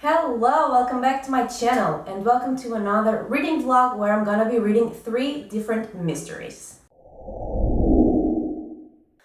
Hello, welcome back to my channel and welcome to another reading vlog where I'm gonna be reading 3 different mysteries.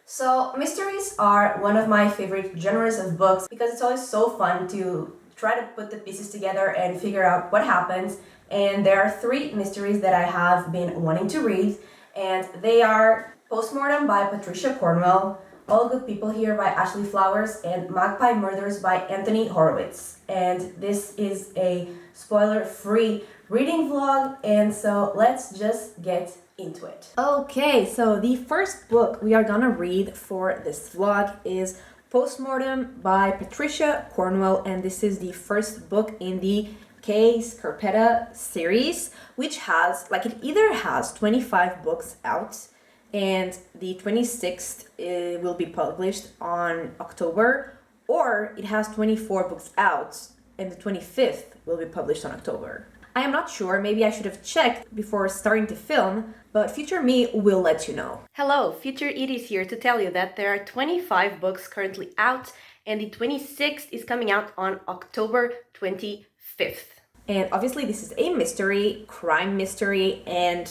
So mysteries are one of my favorite genres of books because it's always so fun to try to put the pieces together and figure out what happens. And there are 3 mysteries that I have been wanting to read, and they are Postmortem by Patricia Cornwell, All Good People Here by Ashley Flowers, and Magpie Murders by Anthony Horowitz. And this is a spoiler-free reading vlog, and so let's just get into it. Okay, so the first book we are gonna read for this vlog is Postmortem by Patricia Cornwell, and this is the first book in the Case Carpetta series, which has, it either has 25 books out, and the 26th will be published on October, or it has 24 books out, and the 25th will be published on October. I am not sure, maybe I should have checked before starting to film, but future me will let you know. Hello, future Edie is here to tell you that there are 25 books currently out, and the 26th is coming out on October 25th. And obviously this is a mystery, crime mystery, and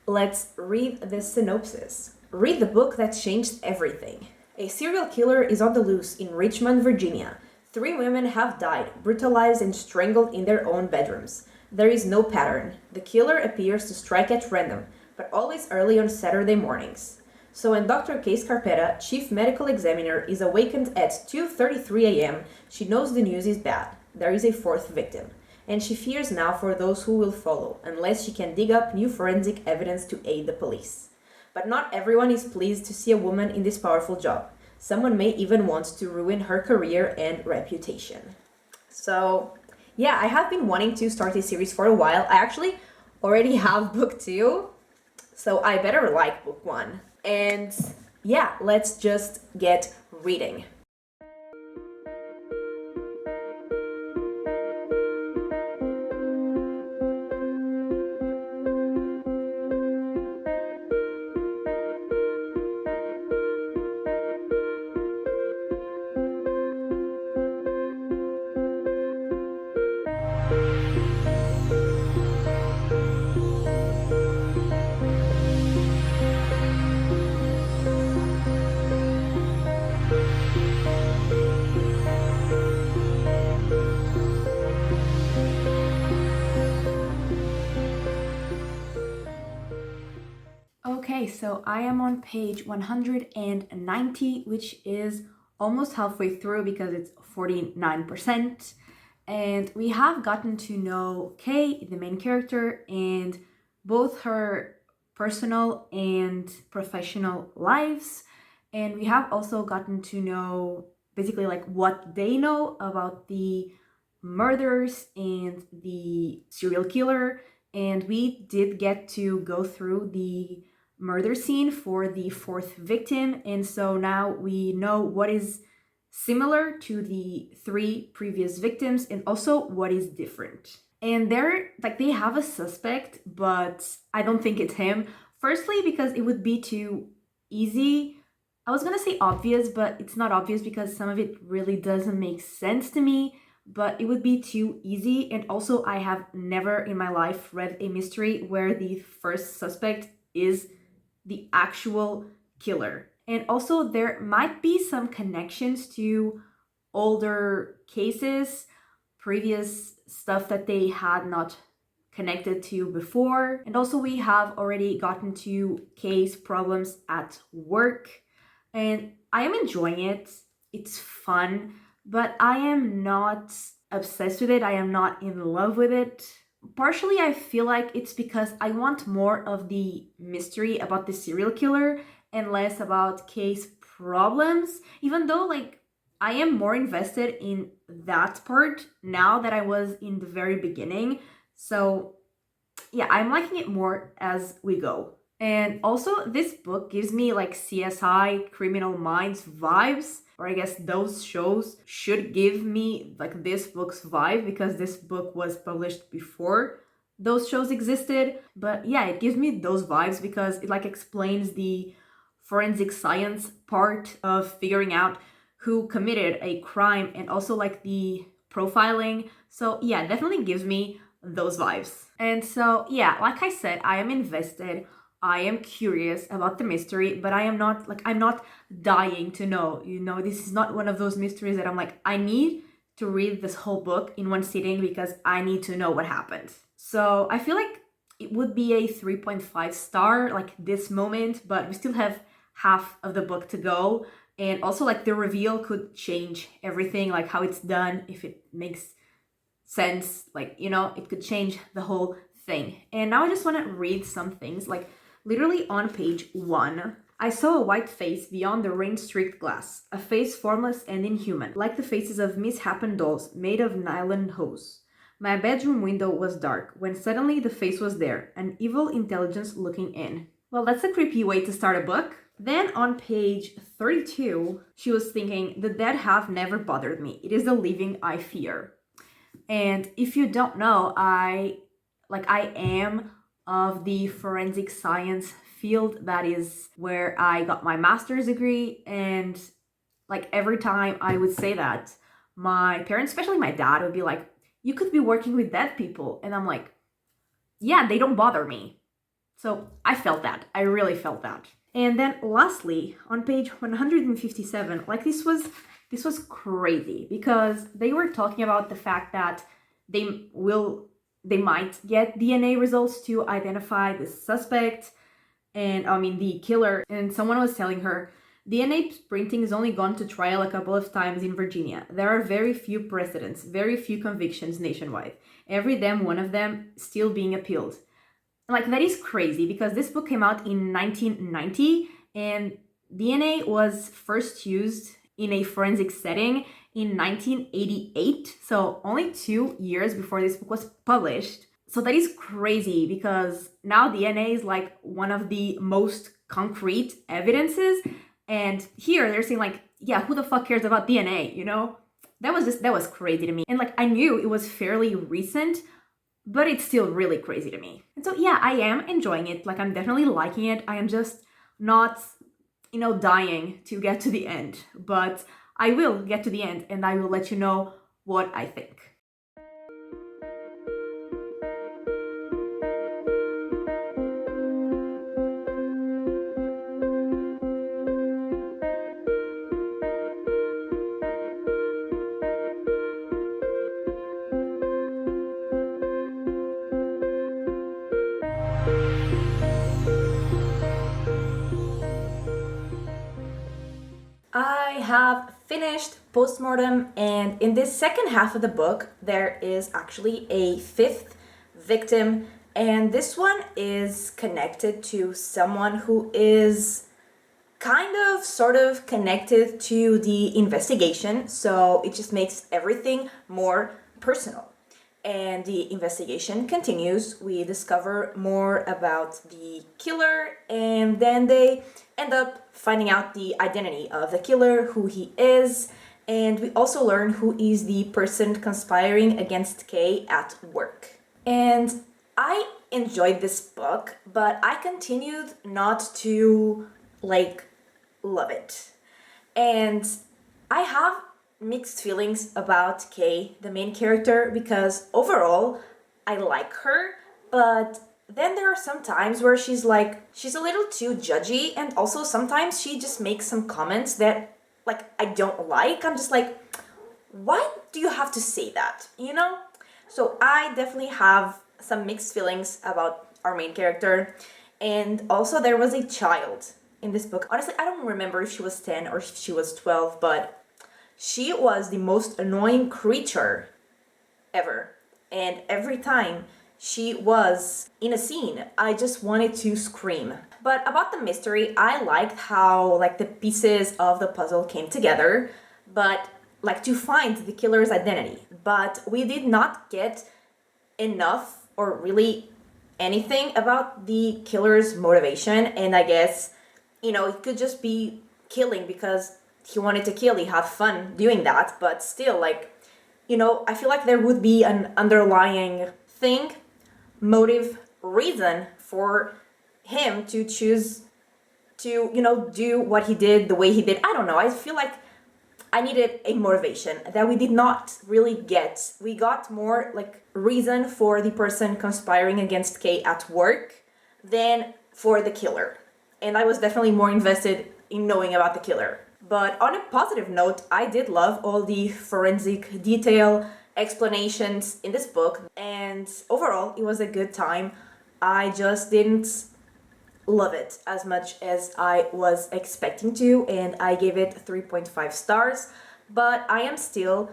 let's read the synopsis. Read the book that changed everything. A serial killer is on the loose in Richmond, Virginia. 3 women have died, brutalized and strangled in their own bedrooms. There is no pattern. The killer appears to strike at random, but always early on Saturday mornings. So when Dr. Case Carpetta, chief medical examiner, is awakened at 2:33 a.m., she knows the news is bad. There is a 4th victim. And she fears now for those who will follow, unless she can dig up new forensic evidence to aid the police. But not everyone is pleased to see a woman in this powerful job. Someone may even want to ruin her career and reputation. So, yeah, I have been wanting to start this series for a while. I actually already have book 2, so I better like book 1. And yeah, let's just get reading. Okay, so I am on page 190, which is almost halfway through because it's 49%. And we have gotten to know Kay, the main character, and both her personal and professional lives. And we have also gotten to know basically what they know about the murders and the serial killer. And we did get to go through the murder scene for the 4th victim, and so now we know what is similar to the 3 previous victims and also what is different. And they have a suspect, but I don't think it's him. Firstly, because it would be too easy. I was gonna say obvious, but it's not obvious because some of it really doesn't make sense to me, but it would be too easy. And also I have never in my life read a mystery where the first suspect is the actual killer. And also there might be some connections to older cases, previous stuff that they had not connected to before. And also we have already gotten to case problems at work, and I am enjoying it. It's fun, but I am not obsessed with it. I am not in love with it. Partially, I feel like it's because I want more of the mystery about the serial killer and less about case problems, even though I am more invested in that part now than I was in the very beginning. So yeah, I'm liking it more as we go. And also this book gives me CSI Criminal Minds vibes, or I guess those shows should give me this book's vibe because this book was published before those shows existed. But yeah, it gives me those vibes because it explains the forensic science part of figuring out who committed a crime and also the profiling. So yeah, definitely gives me those vibes. And so yeah, like I said, I am invested. I am curious about the mystery, but I'm not dying to know. This is not one of those mysteries that I'm like, I need to read this whole book in one sitting because I need to know what happened. So I feel like it would be a 3.5 star, like this moment, but we still have half of the book to go. And also, like, the reveal could change everything, like how it's done, if it makes sense, like, it could change the whole thing. And now I just want to read some things, like literally on page 1. I saw a white face beyond the rain-streaked glass, a face formless and inhuman, like the faces of misshapen dolls made of nylon hose. My bedroom window was dark, when suddenly the face was there, an evil intelligence looking in. Well, that's a creepy way to start a book. Then on page 32, she was thinking, the dead have never bothered me. It is the living I fear. And if you don't know, I am of the forensic science field. That is where I got my master's degree. And like every time I would say that, my parents, especially my dad, would be like, you could be working with dead people. And I'm like, yeah, they don't bother me. So I felt that. I really felt that. And then lastly, on page 157, like this was crazy because they were talking about the fact that they might get DNA results to identify the suspect and the killer. And someone was telling her, DNA printing has only gone to trial a couple of times in Virginia. There are very few precedents, very few convictions nationwide. Every damn one of them still being appealed. Like, that is crazy because this book came out in 1990 and DNA was first used in a forensic setting in 1988. So only 2 years before this book was published. So that is crazy because now DNA is like one of the most concrete evidences. And here they're saying like, yeah, who the fuck cares about DNA, That was crazy to me. And like, I knew it was fairly recent, but it's still really crazy to me. And so yeah, I am enjoying it. Like, I'm definitely liking it. I am just not, dying to get to the end. But I will get to the end and I will let you know what I think. I have finished Postmortem, and in this second half of the book, there is actually a fifth victim, and this one is connected to someone who is sort of connected to the investigation, so it just makes everything more personal. And the investigation continues. We discover more about the killer, and then they end up finding out the identity of the killer, who he is, and we also learn who is the person conspiring against Kay at work. And I enjoyed this book, but I continued not to, love it. And I have mixed feelings about Kay, the main character, because overall I like her, but then there are some times where she's a little too judgy, and also sometimes she just makes some comments that I don't like. I'm just like, why do you have to say that, So I definitely have some mixed feelings about our main character. And also there was a child in this book. Honestly, I don't remember if she was 10 or if she was 12, but she was the most annoying creature ever. And every time she was in a scene, I just wanted to scream. But about the mystery, I liked how the pieces of the puzzle came together, but to find the killer's identity. But we did not get enough or really anything about the killer's motivation. And I guess, it could just be killing because he wanted to kill, he had fun doing that, but still, I feel like there would be an underlying thing, motive, reason for him to choose to, do what he did the way he did. I don't know. I feel like I needed a motivation that we did not really get. We got more like reason for the person conspiring against Kay at work than for the killer. And I was definitely more invested in knowing about the killer. But on a positive note, I did love all the forensic detail explanations in this book, and overall it was a good time. I just didn't love it as much as I was expecting to, and I gave it 3.5 stars, but I am still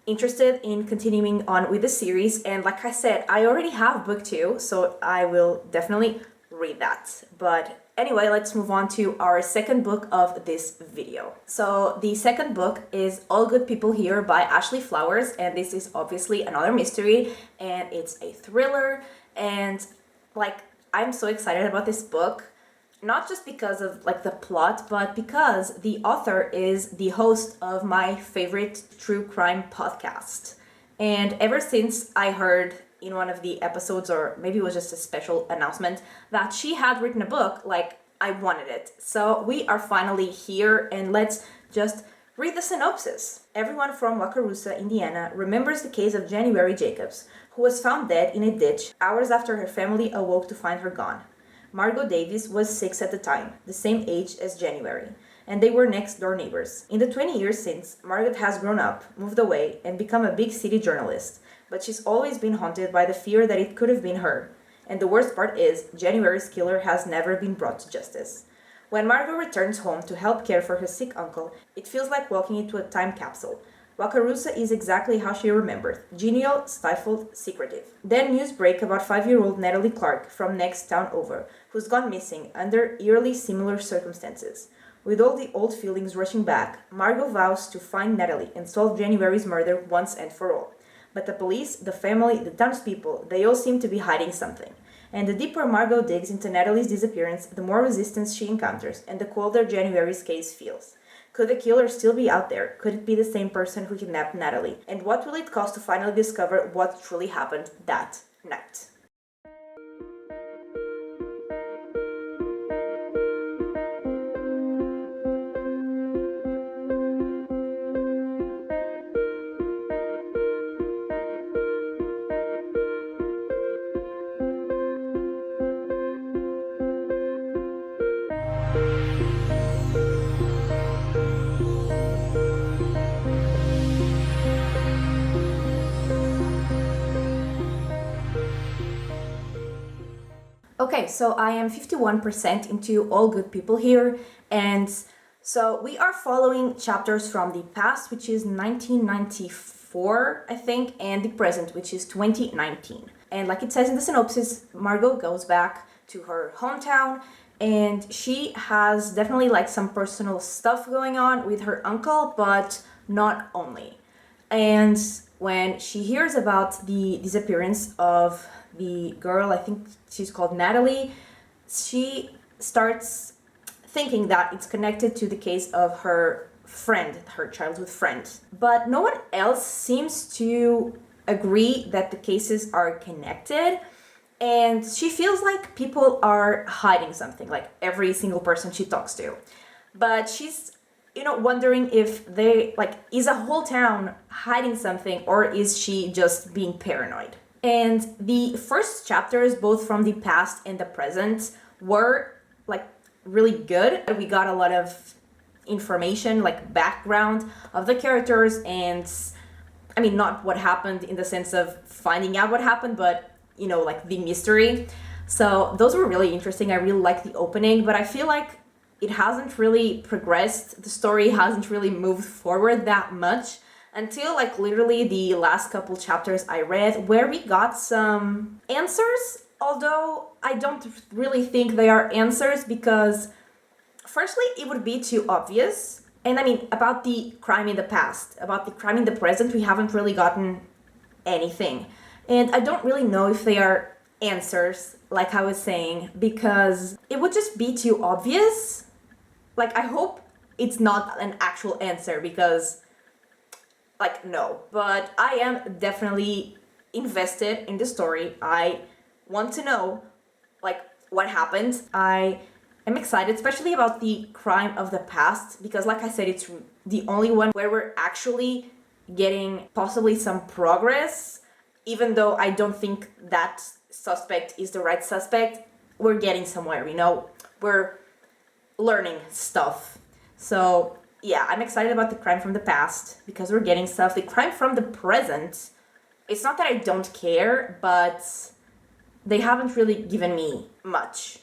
interested in continuing on with the series, and like I said, I already have book 2, so I will definitely read that. But anyway, let's move on to our second book of this video. So the second book is All Good People Here by Ashley Flowers, and this is obviously another mystery, and it's a thriller, and like I'm so excited about this book, not just because of like the plot, but because the author is the host of my favorite true crime podcast. And ever since I heard in one of the episodes, or maybe it was just a special announcement, that she had written a book, like I wanted it. So we are finally here, and let's just read the synopsis. Everyone from Wakarusa, Indiana remembers the case of January Jacobs, who was found dead in a ditch hours after her family awoke to find her gone. Margot Davis was 6 at the time, the same age as January, and they were next-door neighbors. In the 20 years since, Margot has grown up, moved away, and become a big city journalist, but she's always been haunted by the fear that it could have been her. And the worst part is, January's killer has never been brought to justice. When Margot returns home to help care for her sick uncle, it feels like walking into a time capsule. Wakarusa is exactly how she remembered, genial, stifled, secretive. Then news break about 5-year-old Natalie Clark from next town over, who's gone missing under eerily similar circumstances. With all the old feelings rushing back, Margot vows to find Natalie and solve January's murder once and for all. But the police, the family, the townspeople, they all seem to be hiding something. And the deeper Margot digs into Natalie's disappearance, the more resistance she encounters, and the colder January's case feels. Could the killer still be out there? Could it be the same person who kidnapped Natalie? And what will it cost to finally discover what truly happened that night? Okay, so I am 51% into All Good People Here, and so we are following chapters from the past, which is 1994, I think, and the present, which is 2019. And like it says in the synopsis, Margot goes back to her hometown, and she has definitely like some personal stuff going on with her uncle, but not only. And when she hears about the disappearance of the girl, I think she's called Natalie, she starts thinking that it's connected to the case of her friend, her childhood friend. But no one else seems to agree that the cases are connected, and she feels like people are hiding something, like every single person she talks to. But she's wondering if they, like, is a whole town hiding something, or is she just being paranoid? And the first chapters, both from the past and the present, were like really good. We got a lot of information, like background of the characters, and I mean, not what happened in the sense of finding out what happened, but like the mystery. So those were really interesting. I really liked the opening, but I feel like it hasn't really progressed. The story hasn't really moved forward that much until like literally the last couple chapters I read, where we got some answers, although I don't really think they are answers, because firstly, it would be too obvious. And I mean, about the crime in the past, about the crime in the present, we haven't really gotten anything. And I don't really know if they are answers, like I was saying, because it would just be too obvious. Like, I hope it's not an actual answer, because like, no. But I am definitely invested in the story. I want to know like what happened. I am excited, especially about the crime of the past, because like I said, it's the only one where we're actually getting possibly some progress, even though I don't think that suspect is the right suspect. We're getting somewhere, we're learning stuff. So yeah, I'm excited about the crime from the past because we're getting stuff. The crime from the present, it's not that I don't care, but they haven't really given me much,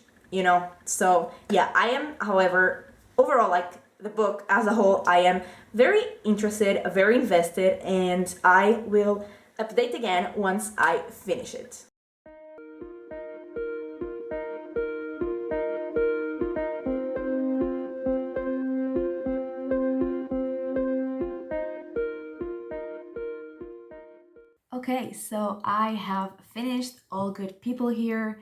So yeah, I am, however, overall, like the book as a whole, I am very interested, very invested, and I will update again once I finish it. Okay, so I have finished All Good People here,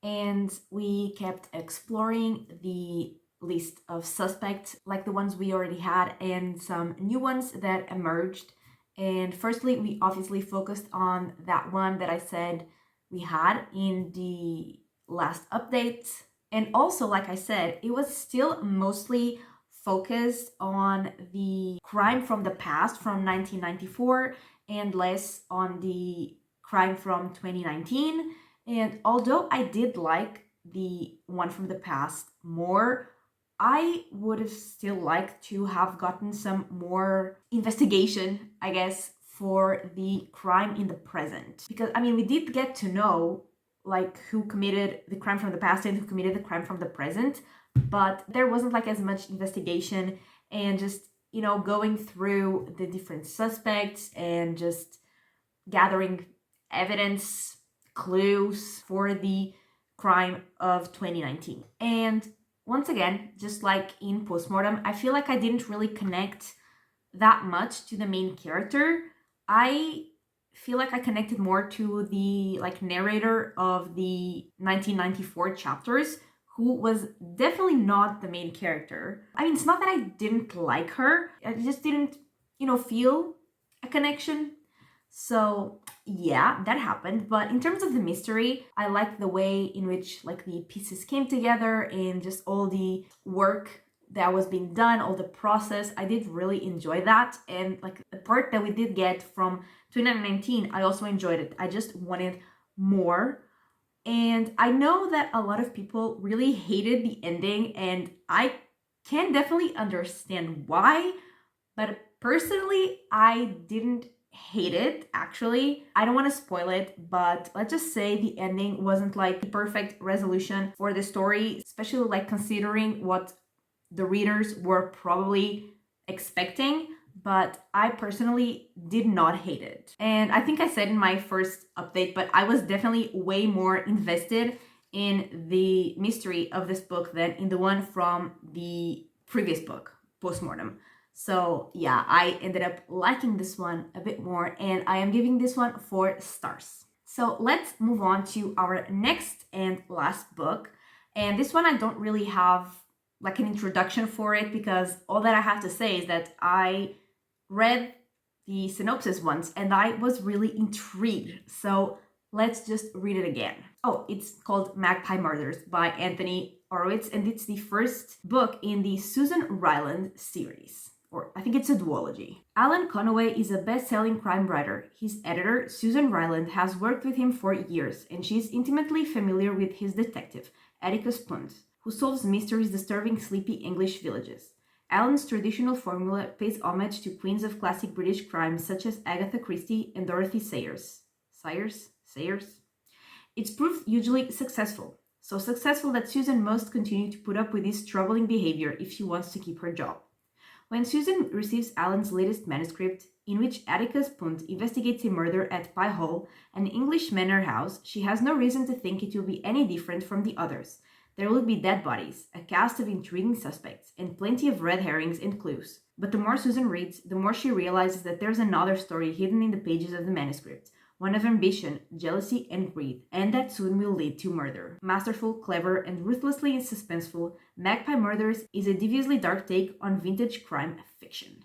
and we kept exploring the list of suspects, like the ones we already had, and some new ones that emerged. And firstly, we obviously focused on that one that I said we had in the last update. And also, like I said, it was still mostly focused on the crime from the past from 1994 and less on the crime from 2019. And although I did like the one from the past more, I would have still liked to have gotten some more investigation, I guess, for the crime in the present. Because, I mean, we did get to know, like, who committed the crime from the past and who committed the crime from the present, but there wasn't, like, as much investigation and just, going through the different suspects and just gathering evidence, clues for the crime of 2019. And once again, just like in Postmortem, I feel like I didn't really connect that much to the main character. I feel like I connected more to the narrator of the 1994 chapters, who was definitely not the main character. I mean, it's not that I didn't like her, I just didn't, feel a connection. So yeah, that happened. But in terms of the mystery, I liked the way in which the pieces came together and just all the work that was being done, all the process. I did really enjoy that. And the part that we did get from 2019, I also enjoyed it. I just wanted more. And I know that a lot of people really hated the ending, and I can definitely understand why. But personally, I didn't hate it, actually. I don't want to spoil it, but let's just say the ending wasn't the perfect resolution for the story, especially considering what the readers were probably expecting. But I personally did not hate it. And I think I said in my first update, but I was definitely way more invested in the mystery of this book than in the one from the previous book, Postmortem. So yeah, I ended up liking this one a bit more, and I am giving this one 4 stars. So let's move on to our next and last book. And this one I don't really have an introduction for it, because all that I have to say is that I read the synopsis once and I was really intrigued. So let's just read it again. Oh, it's called Magpie Murders by Anthony Horowitz, and it's the first book in the Susan Ryland series. Or I think it's a duology. Alan Conaway is a best-selling crime writer. His editor, Susan Ryland, has worked with him for years, and she's intimately familiar with his detective, Atticus Punt, who solves mysteries disturbing sleepy English villages. Alan's traditional formula pays homage to queens of classic British crime such as Agatha Christie and Dorothy Sayers. Sayers? It's proved hugely successful. So successful that Susan must continue to put up with his troubling behavior if she wants to keep her job. When Susan receives Alan's latest manuscript, in which Atticus Punt investigates a murder at Pye Hall, an English manor house, she has no reason to think it will be any different from the others. There will be dead bodies, a cast of intriguing suspects, and plenty of red herrings and clues. But the more Susan reads, the more she realizes that there's another story hidden in the pages of the manuscript, one of ambition, jealousy, and greed, and that soon will lead to murder. Masterful, clever, and ruthlessly suspenseful, Magpie Murders is a deviously dark take on vintage crime fiction.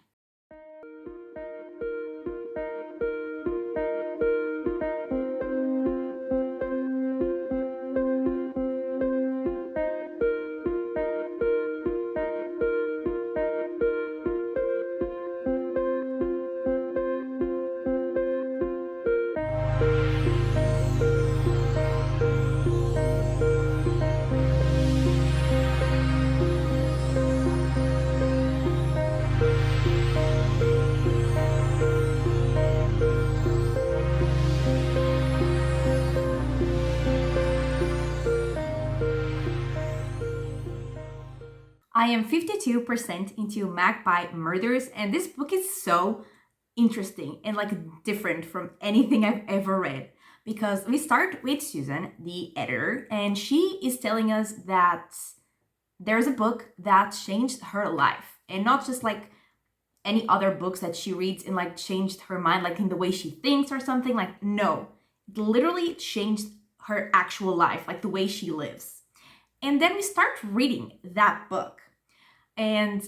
I am 52% into Magpie Murders, and this book is so interesting and like different from anything I've ever read. Because we start with Susan, the editor, and she is telling us that there's a book that changed her life. And not just like any other books that she reads and like changed her mind, like in the way she thinks or something. Like, no, it literally changed her actual life, like the way she lives. And then we start reading that book. And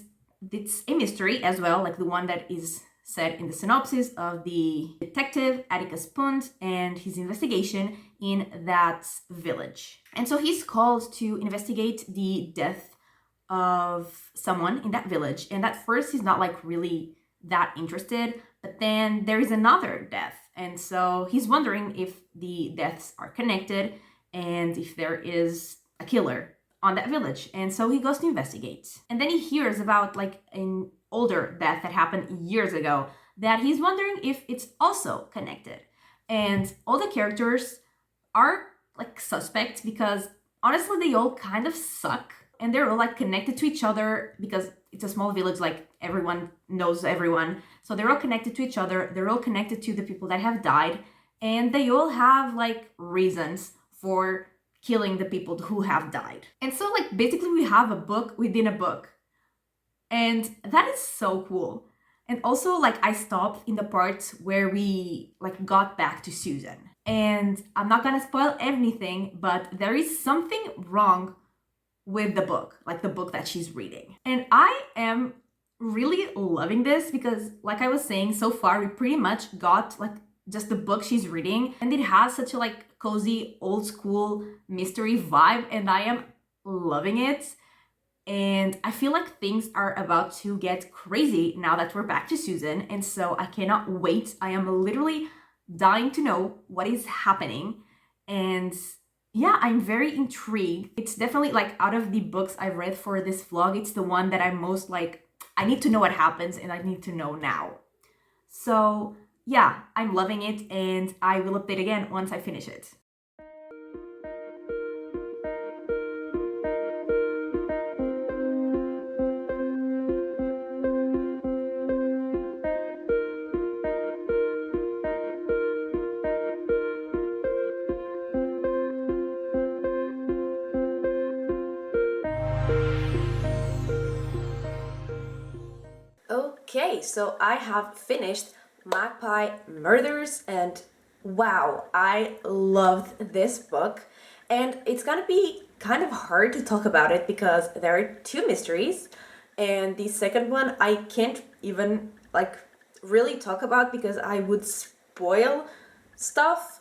it's a mystery as well, like the one that is said in the synopsis of the detective Atticus Punt and his investigation in that village. And so he's called to investigate the death of someone in that village. And at first he's not like really that interested, but then there is another death. And so he's wondering if the deaths are connected and if there is a killer on that village. And so he goes to investigate. And then he hears about like an older death that happened years ago that he's wondering if it's also connected. And all the characters are like suspects because honestly they all kind of suck, and they're all like connected to each other because it's a small village, like everyone knows everyone. So they're all connected to each other. They're all connected to the people that have died, and they all have like reasons for killing the people who have died. And so like basically we have a book within a book. And that is so cool. And also like I stopped in the part where we like got back to Susan. And I'm not gonna spoil anything, but there is something wrong with the book, like the book that she's reading. And I am really loving this because like I was saying, so far we pretty much got like just the book she's reading, and it has such a like cozy old school mystery vibe, and I am loving it. And I feel like things are about to get crazy now that we're back to Susan. And so I cannot wait. I am literally dying to know what is happening. And yeah, I'm very intrigued. It's definitely like out of the books I've read for this vlog, it's the one that I'm most like, I need to know what happens and I need to know now. So yeah, I'm loving it, and I will update again once I finish it. Okay, so I have finished Magpie Murders, and wow, I loved this book. And it's gonna be kind of hard to talk about it because there are two mysteries, and the second one I can't even like really talk about because I would spoil stuff,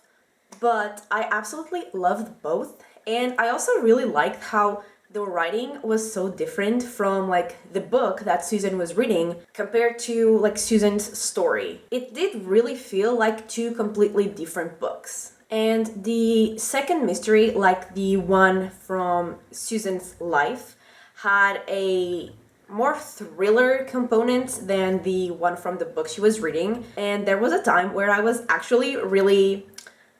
but I absolutely loved both. And I also really liked how the writing was so different from like the book that Susan was reading compared to like Susan's story. It did really feel like two completely different books. And the second mystery, like the one from Susan's life, had a more thriller component than the one from the book she was reading. And there was a time where I was actually really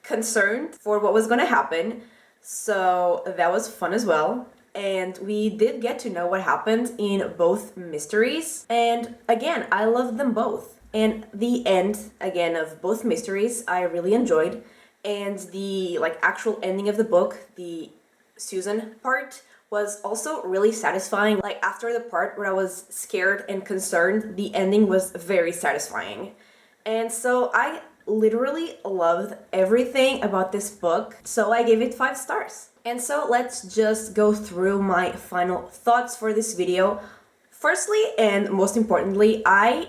concerned for what was going to happen. So that was fun as well. And we did get to know what happened in both mysteries. And again, I loved them both. And the end, again, of both mysteries, I really enjoyed. And the like actual ending of the book, the Susan part, was also really satisfying. Like after the part where I was scared and concerned, the ending was very satisfying. And so I literally loved everything about this book. So I gave it 5 stars. And so let's just go through my final thoughts for this video. Firstly, and most importantly, I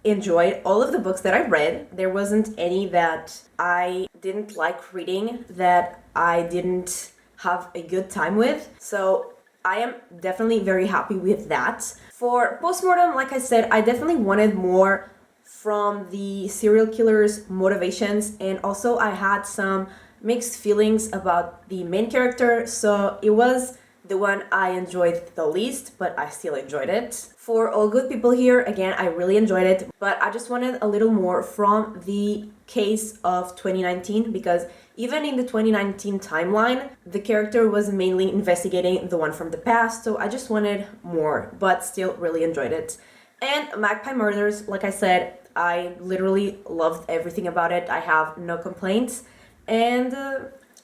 enjoyed all of the books that I read. There wasn't any that I didn't like reading, that I didn't have a good time with. So I am definitely very happy with that. For Postmortem, like I said, I definitely wanted more from the serial killer's motivations, and also I had some mixed feelings about the main character, so it was the one I enjoyed the least, but I still enjoyed it. For All Good People here, again, I really enjoyed it, but I just wanted a little more from the case of 2019, because even in the 2019 timeline, the character was mainly investigating the one from the past, so I just wanted more, but still really enjoyed it. And Magpie Murders, like I said, I literally loved everything about it. I have no complaints, and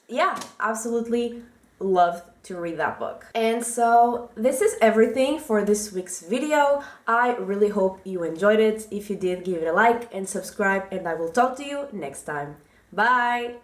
yeah, absolutely loved to read that book. And so this is everything for this week's video. I really hope you enjoyed it. If you did, give it a like and subscribe, and I will talk to you next time. Bye!